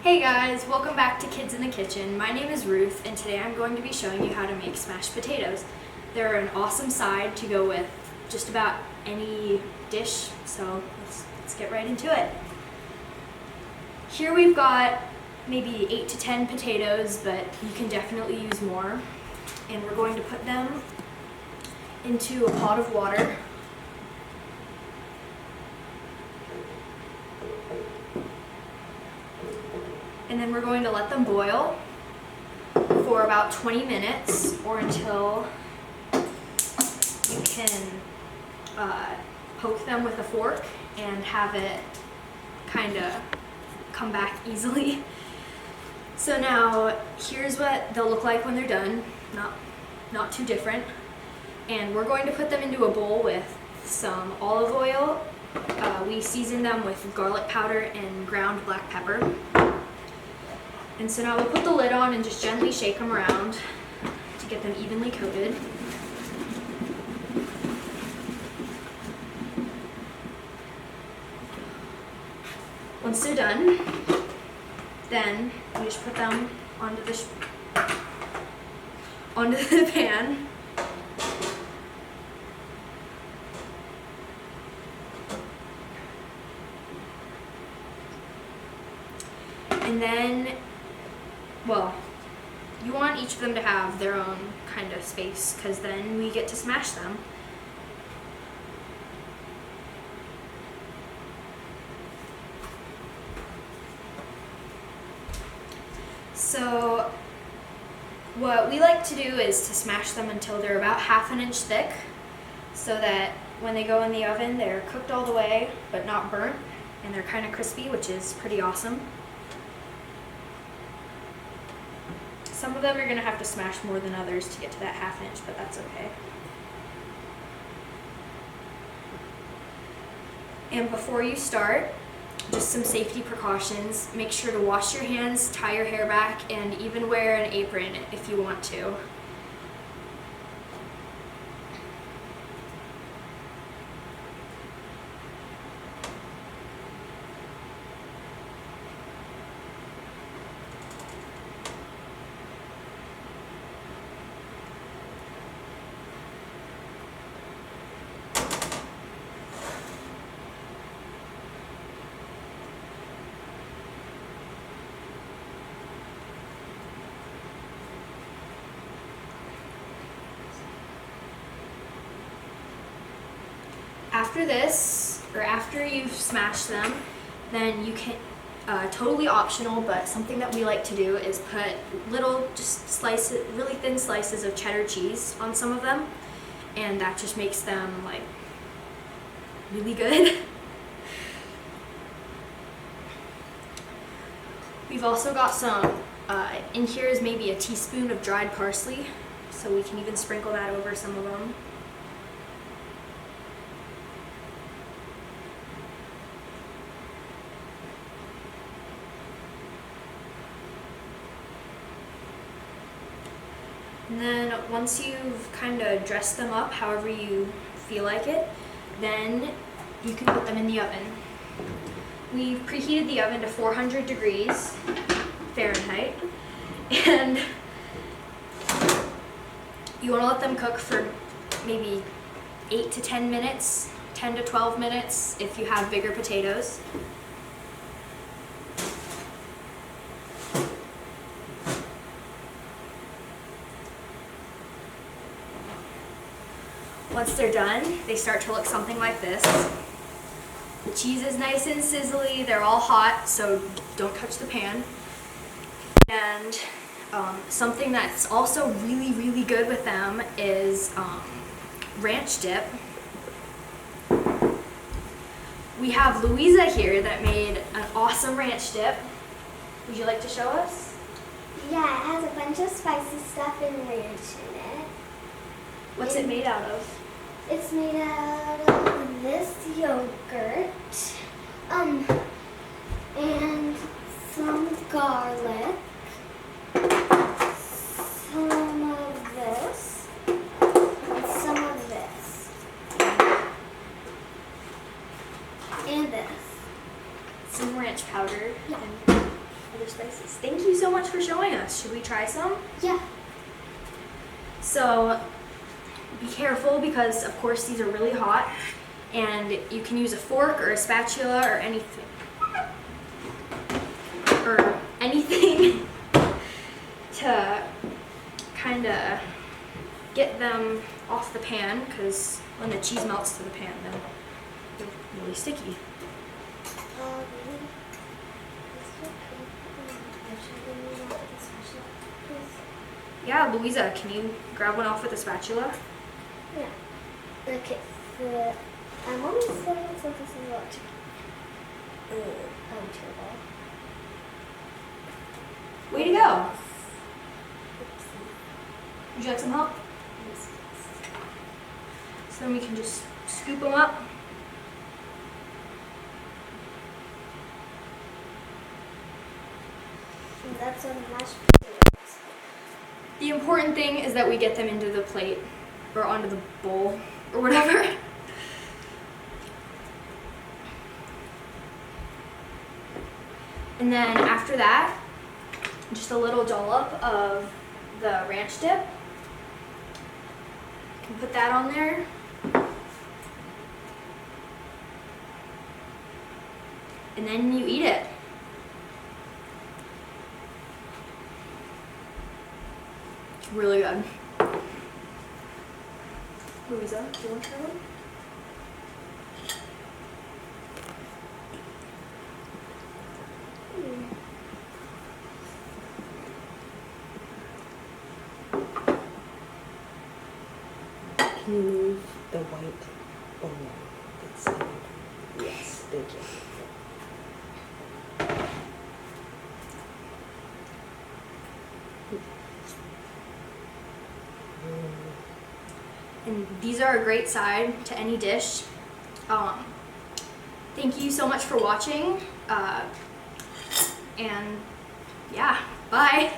Hey guys, welcome back to Kids in the Kitchen. My name is Ruth and today I'm going to be showing you how to make smashed potatoes. They're an awesome side to go with just about any dish, so let's get right into it. Here we've got maybe 8 to 10 potatoes, but you can definitely use more. And we're going to put them into a pot of water. And then we're going to let them boil for about 20 minutes or until you can poke them with a fork and have it kind of come back easily. So now here's what they'll look like when they're done, not too different. And we're going to put them into a bowl with some olive oil. We season them with garlic powder and ground black pepper. And so now we'll put the lid on and just gently shake them around to get them evenly coated. Once they're done, then we just put them onto the pan. And then, well, you want each of them to have their own kind of space because then we get to smash them. So what we like to do is to smash them until they're about 1/2 inch thick so that when they go in the oven they're cooked all the way but not burnt and they're kind of crispy, which is pretty awesome. Some of them you're going to have to smash more than others to get to that 1/2 inch, but that's okay. And before you start, just some safety precautions. Make sure to wash your hands, tie your hair back, and even wear an apron if you want to. After this, or after you've smashed them, then you can, totally optional, but something that we like to do is put little, just slices, really thin slices of cheddar cheese on some of them, and that just makes them like really good. We've also got some, in here is maybe a teaspoon of dried parsley, so we can even sprinkle that over some of them. And then once you've kind of dressed them up however you feel like it, then you can put them in the oven. We've preheated the oven to 400 degrees Fahrenheit, and you want to let them cook for maybe 8 to 10 minutes, 10 to 12 minutes if you have bigger potatoes. Once they're done, they start to look something like this. The cheese is nice and sizzly, they're all hot, so don't touch the pan. And something that's also really, really good with them is ranch dip. We have Louisa here that made an awesome ranch dip. Would you like to show us? Yeah, it has a bunch of spicy stuff and ranch in it. What's it made out of? It's made out of this yogurt, and some garlic, some of this, and some of this, and this. Some ranch powder Yeah. and other other spices. Thank you so much for showing us. Should we try some? Yeah. So be careful because of course these are really hot, and you can use a fork or a spatula or anything to kind of get them off the pan, because when the cheese melts to the pan then they're really sticky. Really? Yeah, Louisa, can you grab one off with a spatula? Yeah. Okay, so I'm almost saying so this is what turbo. Way to go. Would you like some help? Yes. So then we can just scoop them up. And that's on mashed potatoes. The important thing is that we get them into the plate or onto the bowl or whatever. And then after that, just a little dollop of the ranch dip. You can put that on there. And then you eat it. It's really good. Louisa, do you want to try one? Can you move the white bone that's yes, thank you. And these are a great side to any dish. Thank you so much for watching. And yeah, bye.